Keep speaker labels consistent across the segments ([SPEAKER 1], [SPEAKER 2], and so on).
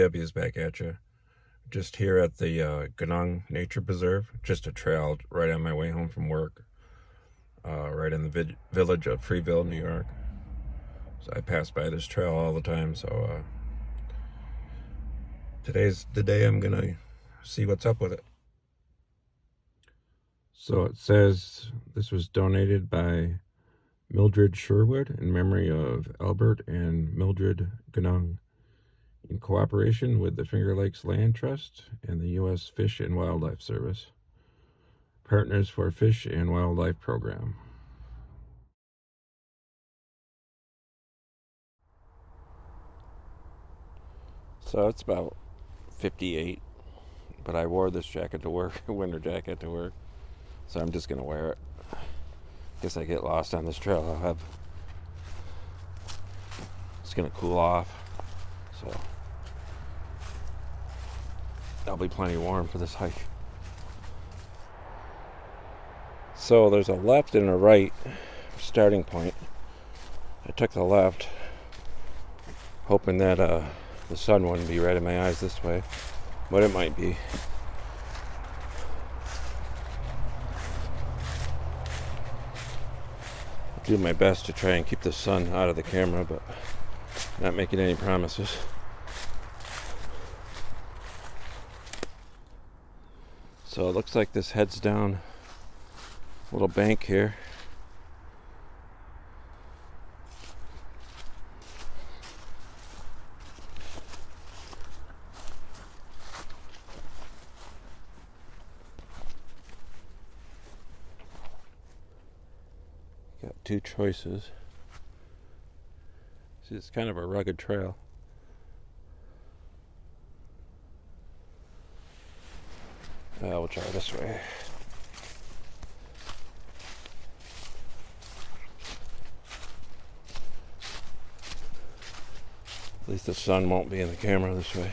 [SPEAKER 1] JW's back at you. Just here at the Genung Nature Preserve. Just a trail right on my way home from work. Right in the village of Freeville, New York. So I pass by this trail all the time. So today's the day I'm going to see what's up with it. So it says this was donated by Mildred Sherwood in memory of Albert and Mildred Genung, in cooperation with the Finger Lakes Land Trust and the U.S. Fish and Wildlife Service, Partners for Fish and Wildlife Program. So it's about 58, but I wore this jacket to work, a winter jacket to work, so I'm just going to wear it. Guess I get lost on this trail. It's going to cool off, so I'll be plenty warm for this hike. So there's a left and a right starting point. I took the left, hoping that the sun wouldn't be right in my eyes this way, but it might be. I'll do my best to try and keep the sun out of the camera, but not making any promises. So it looks like this heads down a little bank here. Got two choices. See, it's kind of a rugged trail. We'll try this way. At least the sun won't be in the camera this way.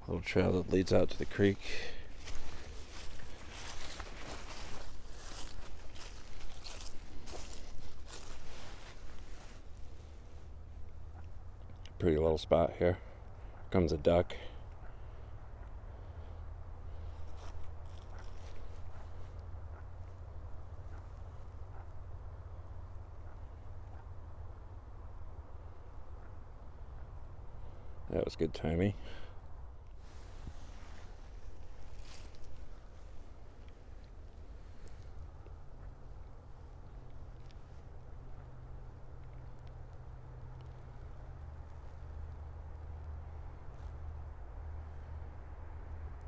[SPEAKER 1] A little trail that leads out to the creek. Pretty little spot here. Comes a duck. That was good timing.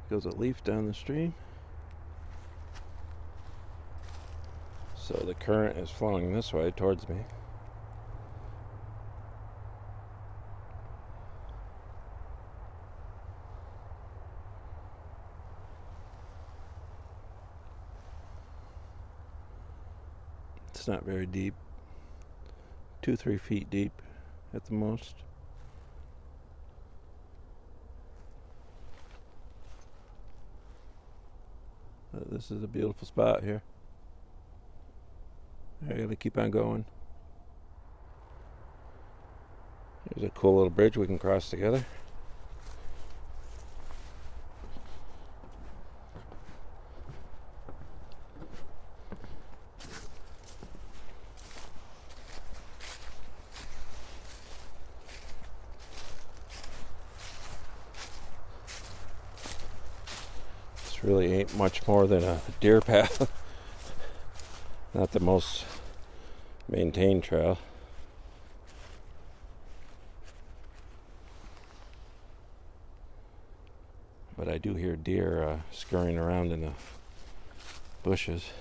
[SPEAKER 1] Goes a leaf down the stream. So the current is flowing this way towards me. It's not very deep. 2-3 feet deep at the most. This is a beautiful spot here. I gotta keep on going. There's a cool little bridge we can cross together. Really ain't much more than a deer path. Not the most maintained trail. But I do hear deer scurrying around in the bushes.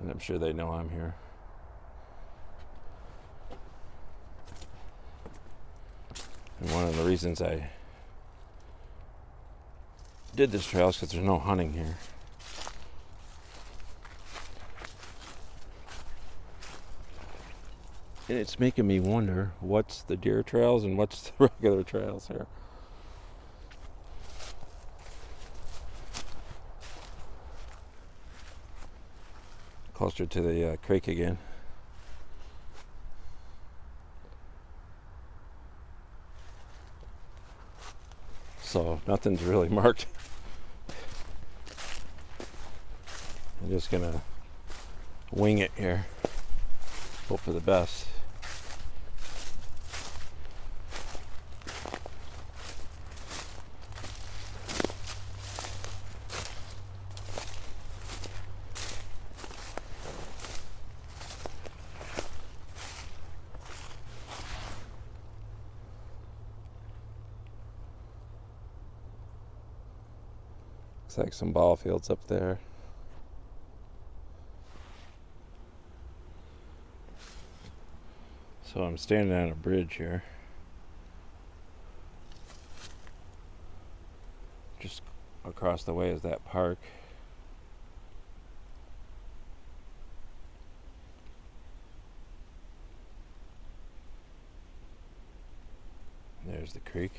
[SPEAKER 1] And I'm sure they know I'm here. And one of the reasons I did this trail is because there's no hunting here. And it's making me wonder what's the deer trails and what's the regular trails here. closer to the creek again. So nothing's really marked. I'm just gonna wing it here. Hope for the best. Looks like some ball fields up there. So I'm standing on a bridge here. Just across the way is that park. There's the creek.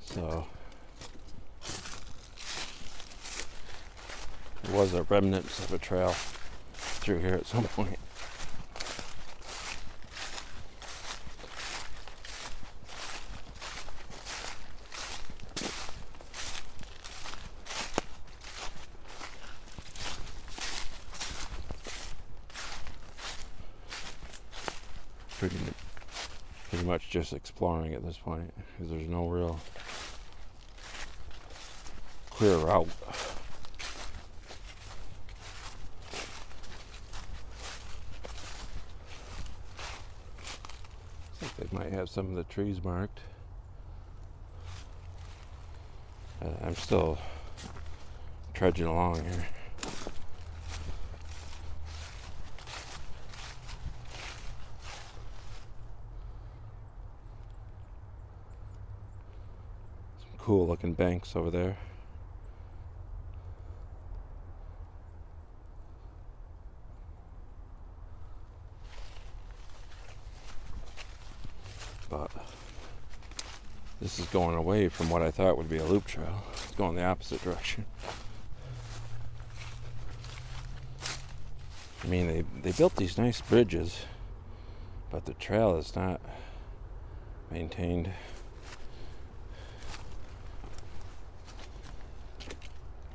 [SPEAKER 1] So there was a remnant of a trail through here at some point. Pretty much just exploring at this point because there's no real clear route. Looks like they might have some of the trees marked. I'm still trudging along here. Some cool looking banks over there. But this is going away from what I thought would be a loop trail. It's going the opposite direction. I mean, they built these nice bridges, but the trail is not maintained.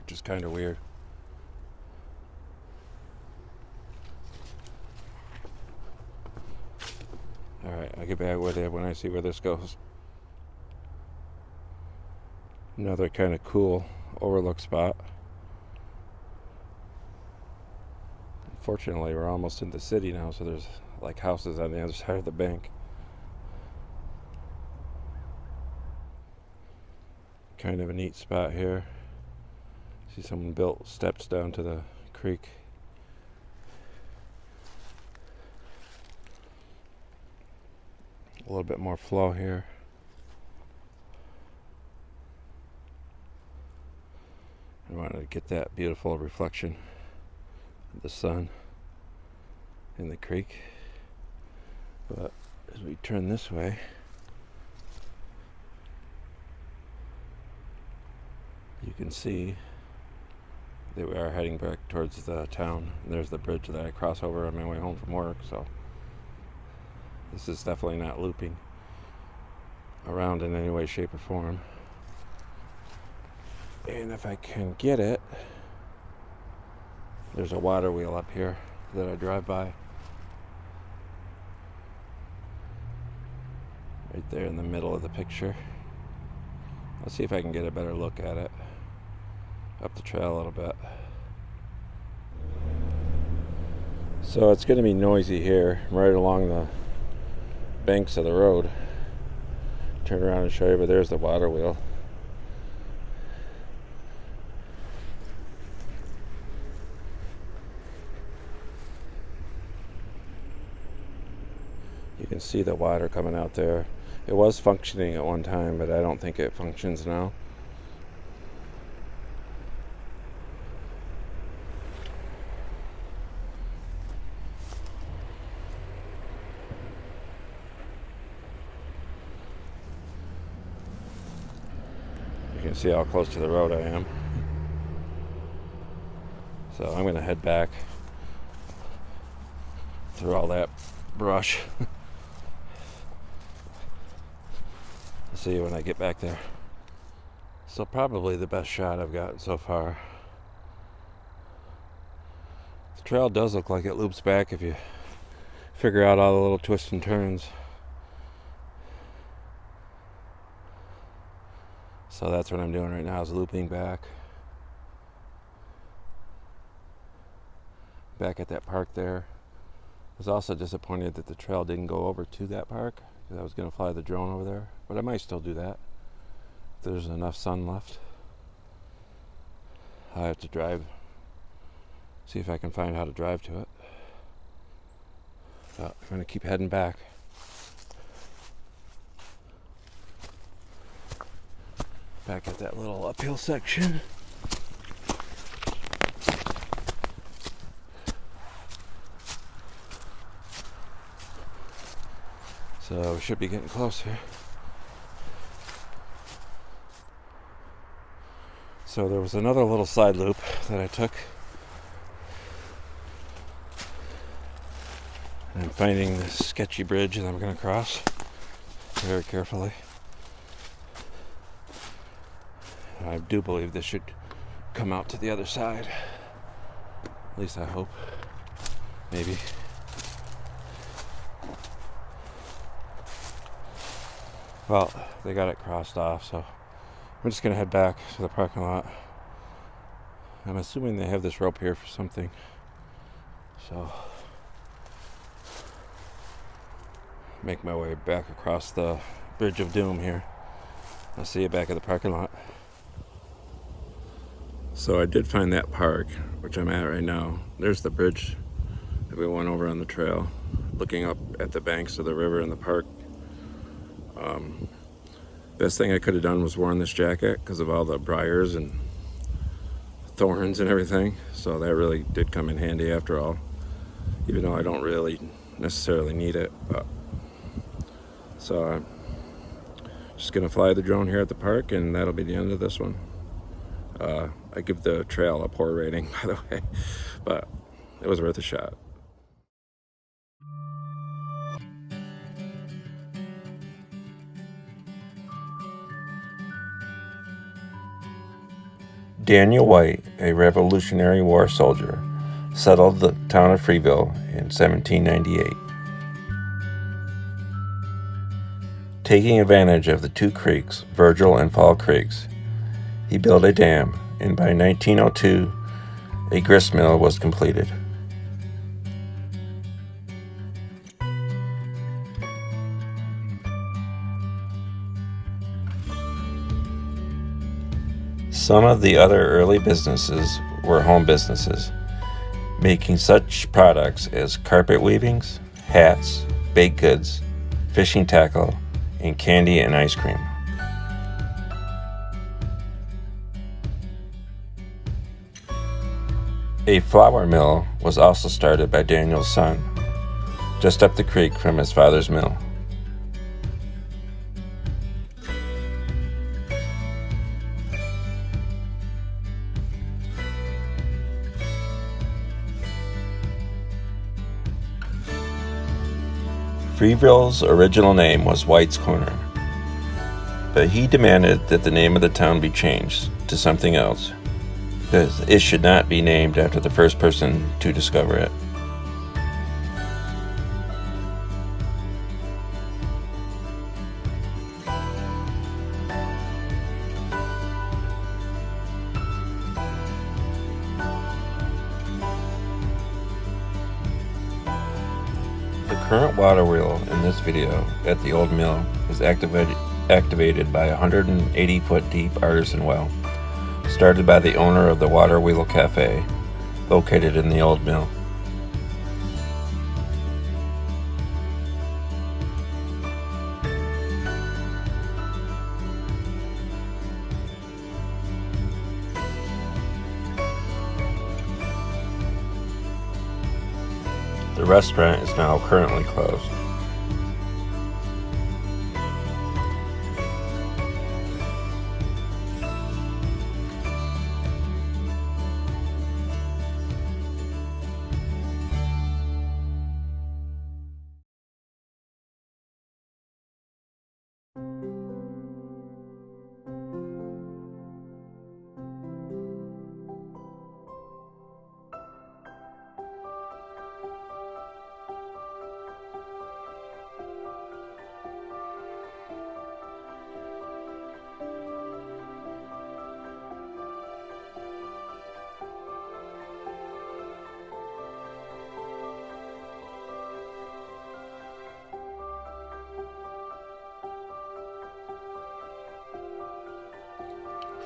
[SPEAKER 1] Which is kind of weird. Alright, I'll get back with you when I see where this goes. Another kind of cool overlook spot. Unfortunately, we're almost in the city now, so there's like houses on the other side of the bank. Kind of a neat spot here. See someone built steps down to the creek. A little bit more flow here. I wanted to get that beautiful reflection of the sun in the creek. But as we turn this way, you can see that we are heading back towards the town. There's the bridge that I cross over on my way home from work, so this is definitely not looping around in any way, shape, or form. And if I can get it, there's a water wheel up here that I drive by. Right there in the middle of the picture. I'll see if I can get a better look at it. Up the trail a little bit. So it's going to be noisy here, right along the banks of the road. Turn around and show you, but there's the water wheel. You can see the water coming out there. It was functioning at one time, but I don't think it functions now. You can see how close to the road I am. So I'm going to head back through all that brush. See you when I get back there. So probably the best shot I've gotten so far. The trail does look like it loops back if you figure out all the little twists and turns. So that's what I'm doing right now, is looping back at that park there. I was also disappointed that the trail didn't go over to that park, because I was going to fly the drone over there, but I might still do that if there's enough sun left. I have to drive, see if I can find how to drive to it. But I'm going to keep heading back. Back at that little uphill section. So we should be getting close here. So there was another little side loop that I took. I'm finding this sketchy bridge that I'm going to cross very carefully. I do believe this should come out to the other side. At least I hope. Maybe. Well, they got it crossed off, so I'm just going to head back to the parking lot. I'm assuming they have this rope here for something. So, make my way back across the Bridge of Doom here. I'll see you back at the parking lot. So I did find that park, which I'm at right now. There's the bridge that we went over on the trail, looking up at the banks of the river in the park. Best thing I could have done was worn this jacket because of all the briars and thorns and everything. So that really did come in handy after all, even though I don't really necessarily need it. But so I'm just gonna fly the drone here at the park, and that'll be the end of this one. I give the trail a poor rating, by the way, but it was worth a shot. Daniel White, a Revolutionary War soldier, settled the town of Freeville in 1798. Taking advantage of the two creeks, Virgil and Fall Creeks, he built a dam, and by 1902, a grist mill was completed. Some of the other early businesses were home businesses, making such products as carpet weavings, hats, baked goods, fishing tackle, and candy and ice cream. A flour mill was also started by Daniel's son, just up the creek from his father's mill. Freeville's original name was White's Corner, but he demanded that the name of the town be changed to something else, because it should not be named after the first person to discover it. The current water wheel in this video at the old mill is activated by a 180-foot deep artisan well, started by the owner of the Water Wheel Cafe, located in the old mill. The restaurant is now currently closed.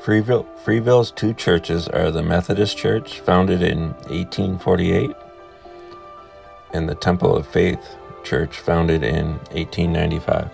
[SPEAKER 1] Freeville's two churches are the Methodist Church, founded in 1848, and the Temple of Faith Church, founded in 1895.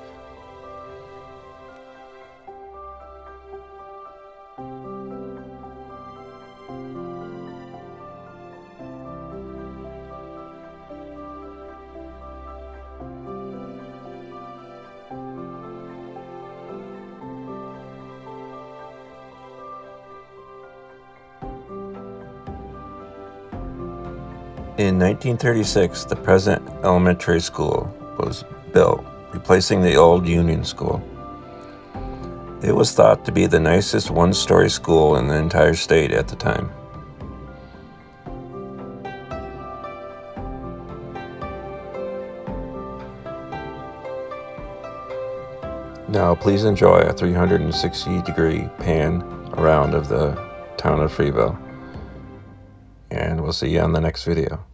[SPEAKER 1] In 1936, the present elementary school was built, replacing the old Union School. It was thought to be the nicest one-story school in the entire state at the time. Now please enjoy a 360-degree pan around of the town of Freeville, and we'll see you on the next video.